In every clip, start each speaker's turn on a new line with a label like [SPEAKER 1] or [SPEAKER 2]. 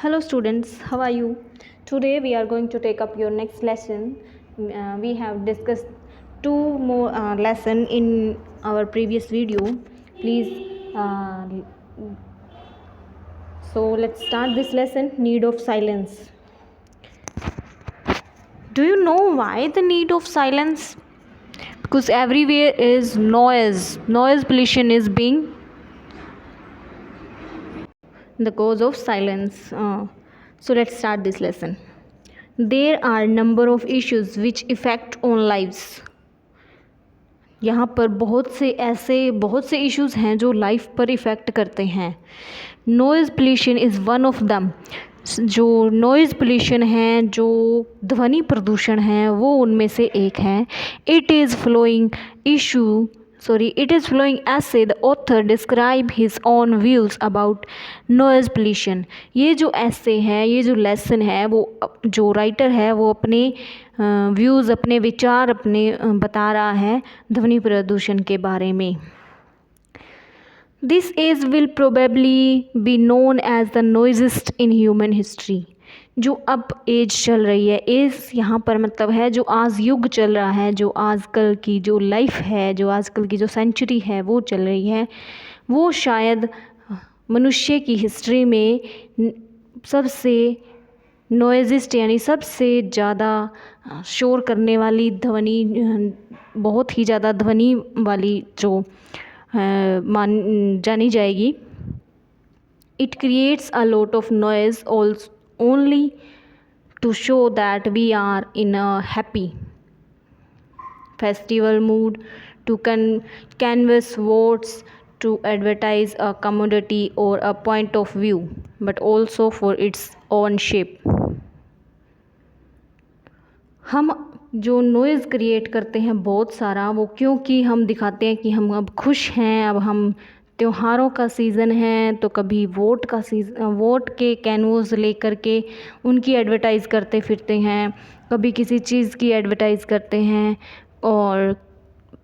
[SPEAKER 1] Hello students, how are you? Today we are going to take up your next lesson. We have discussed two more lesson in our previous video. Please, so let's start this lesson. Need of silence. Do you know why the need of silence? Because everywhere is noise. Noise pollution is being the cause of silence. So let's start this lesson. There are number of issues which affect on lives. यहाँ पर बहुत से issues हैं जो life पर effect करते हैं. Noise pollution is one of them. जो नॉइज़ पोल्यूशन है, जो ध्वनि प्रदूषण है, वो उनमें से एक है. It is flowing essay the author describe his own views about noise pollution. ये जो essay है, ये जो lesson है, वो जो writer है वो अपने व्यूज़, अपने विचार अपने बता रहा है ध्वनि प्रदूषण के बारे में. This age will probably be known as the noisiest in human history. जो अब एज चल रही है, एज यहाँ पर मतलब है जो आज युग चल रहा है, जो आजकल की जो लाइफ है, जो आजकल की जो सेंचुरी है वो चल रही है, वो शायद मनुष्य की हिस्ट्री में सबसे नॉइजिस्ट यानी सबसे ज़्यादा शोर करने वाली ध्वनि, बहुत ही ज़्यादा ध्वनि वाली जो जानी जाएगी. It creates a lot of noise only to show that we are in a happy festival mood, to canvass votes, to advertise a commodity or a point of view, but also for its own shape. हम जो noise create करते हैं बहुत सारा, वो क्योंकि हम दिखाते हैं कि हम अब खुश हैं, अब हम त्योहारों का सीज़न है, तो कभी वोट के कैनवस लेकर के उनकी एडवर्टाइज़ करते फिरते हैं, कभी किसी चीज़ की एडवर्टाइज़ करते हैं. और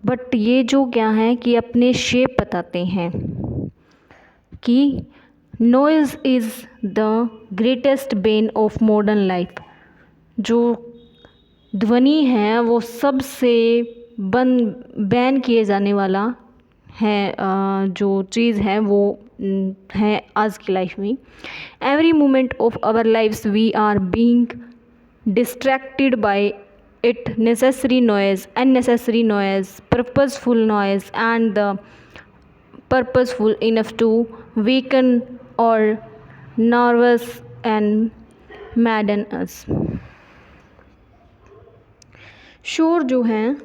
[SPEAKER 1] बट ये जो क्या है कि अपने शेप बताते हैं कि noise is the greatest Ben of modern life. जो ध्वनि है वो सबसे बैन किए जाने वाला है, जो चीज़ है वो है आज की लाइफ में. Every moment of our lives we are being distracted by it. Necessary noise, unnecessary noise, purposeful noise and the purposeful enough to weaken our nerves and madden us. शोर जो है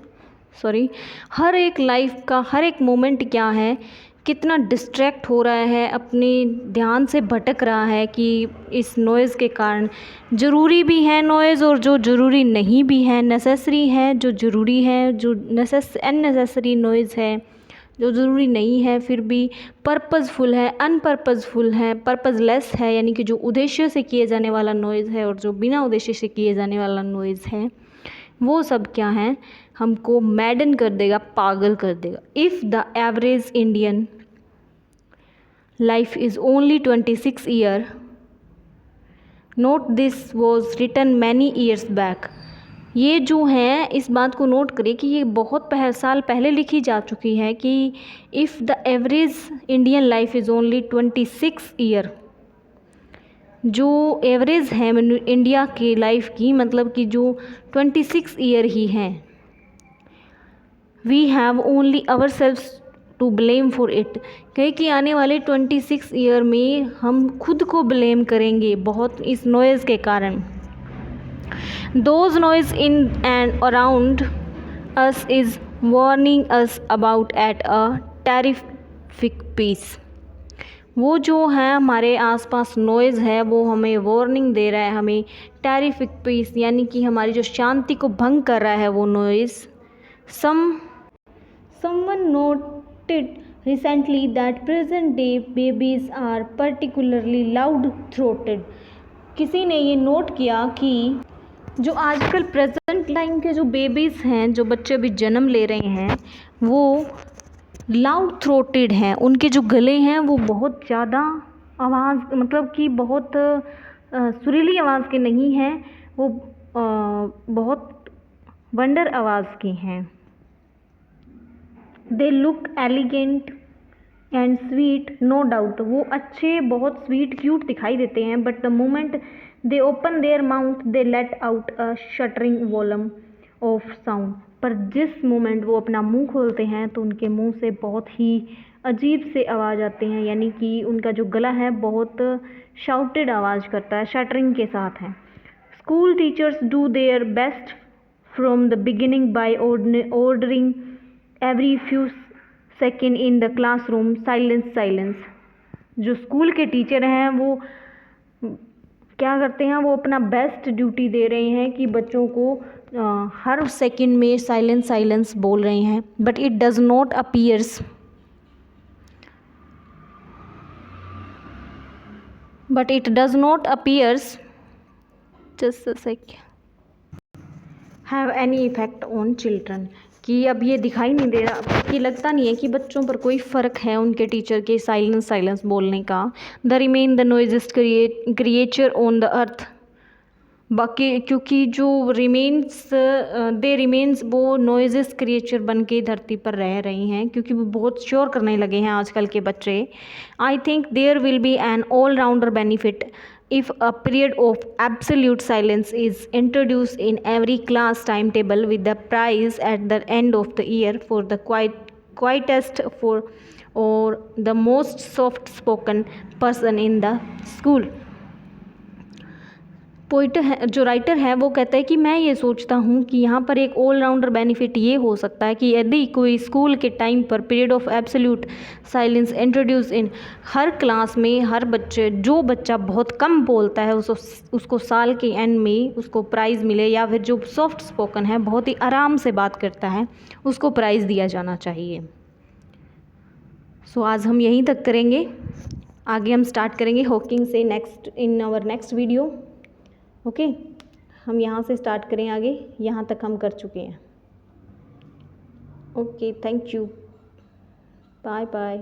[SPEAKER 1] हर एक लाइफ का हर एक मोमेंट क्या है, कितना डिस्ट्रैक्ट हो रहा है, अपने ध्यान से भटक रहा है कि इस नॉइज़ के कारण. ज़रूरी भी है नॉइज़ और जो ज़रूरी नहीं भी है. नेसेसरी है जो ज़रूरी है, जो अननेसेसरी नॉइज़ है जो ज़रूरी नहीं है फिर भी. पर्पसफुल है, अनपर्पसफुल है, पर्पसलेस है यानी कि जो उद्देश्य से किए जाने वाला नॉइज़ है और जो बिना उद्देश्य से किए जाने वाला नॉइज़ है, वो सब क्या है, हमको मैडन कर देगा, पागल कर देगा. If the average Indian life is only 26 year, note this was written many years back. ये जो है इस बात को नोट करिए कि ये बहुत साल पहले लिखी जा चुकी है कि if the average Indian life is only 26 year. जो एवरेज है इंडिया की लाइफ की, मतलब कि जो 26 ईयर ही हैं. We have only ourselves to blame for it. कहे कि आने वाले 26 ईयर में हम खुद को ब्लेम करेंगे बहुत इस नॉइज़ के कारण. Those noise in and around us is warning us about at a terrific peace. वो जो है हमारे आसपास नॉइज़ है वो हमें वार्निंग दे रहा है, हमें टेरिफिक पीस यानी कि हमारी जो शांति को भंग कर रहा है वो noise. Someone noted recently that present day babies are particularly loud throated. किसी ने ये नोट किया कि जो आजकल प्रेजेंट टाइम के जो बेबीज़ हैं, जो बच्चे अभी जन्म ले रहे हैं, वो लाउड थ्रोटेड हैं. उनके जो गले हैं वो बहुत ज़्यादा आवाज़, मतलब कि बहुत सुरीली आवाज़ के नहीं हैं, वो बहुत वंडर आवाज़ के हैं। They look elegant and sweet, no doubt, वो अच्छे, बहुत स्वीट क्यूट दिखाई देते हैं, but the moment they open their mouth they let out a shattering volume of sound, पर जिस मोमेंट वो अपना मुंह खोलते हैं तो उनके मुंह से बहुत ही अजीब से आवाज़ आते हैं, यानी कि उनका जो गला है बहुत शाउटेड आवाज़ करता है, शटरिंग के साथ है। School teachers do their best from the beginning by ordering every few second in the classroom silence silence. जो स्कूल के टीचर हैं वो क्या करते हैं, वो अपना बेस्ट ड्यूटी दे रहे हैं कि बच्चों को हर सेकंड में साइलेंस साइलेंस बोल रहे हैं, but it does not appears just a second have any effect on children, कि अब ये दिखाई नहीं दे रहा, कि लगता नहीं है कि बच्चों पर कोई फ़र्क है उनके टीचर के साइलेंस साइलेंस बोलने का। The remain the noisiest creature on the earth, बाकी क्योंकि जो रिमेन्स वो नॉइजेस क्रिएचर बन के धरती पर रह रही हैं, क्योंकि वो बहुत श्योर करने लगे हैं आजकल के बच्चे। I think there will be an all rounder benefit if a period of absolute silence is introduced in every class timetable, with the prize at the end of the year for the quietest for or the most soft spoken person in the school। Poet है, जो writer है, वो कहता है कि मैं ये सोचता हूँ कि यहाँ पर एक ऑल राउंडर बेनिफिट ये हो सकता है कि यदि कोई स्कूल के टाइम पर period of absolute silence introduce in her class में, हर बच्चे, जो बच्चा बहुत कम बोलता है उसको साल के एंड में उसको प्राइज़ मिले, या फिर जो सॉफ्ट स्पोकन है, बहुत ही आराम से बात करता है, उसको प्राइज़ दिया जाना चाहिए। सो आज हम यहीं तक करेंगे, आगे हम स्टार्ट करेंगे हॉकिंग से in our next video. Okay, हम यहाँ से स्टार्ट करें आगे, यहाँ तक हम कर चुके हैं। Okay, thank you, bye bye.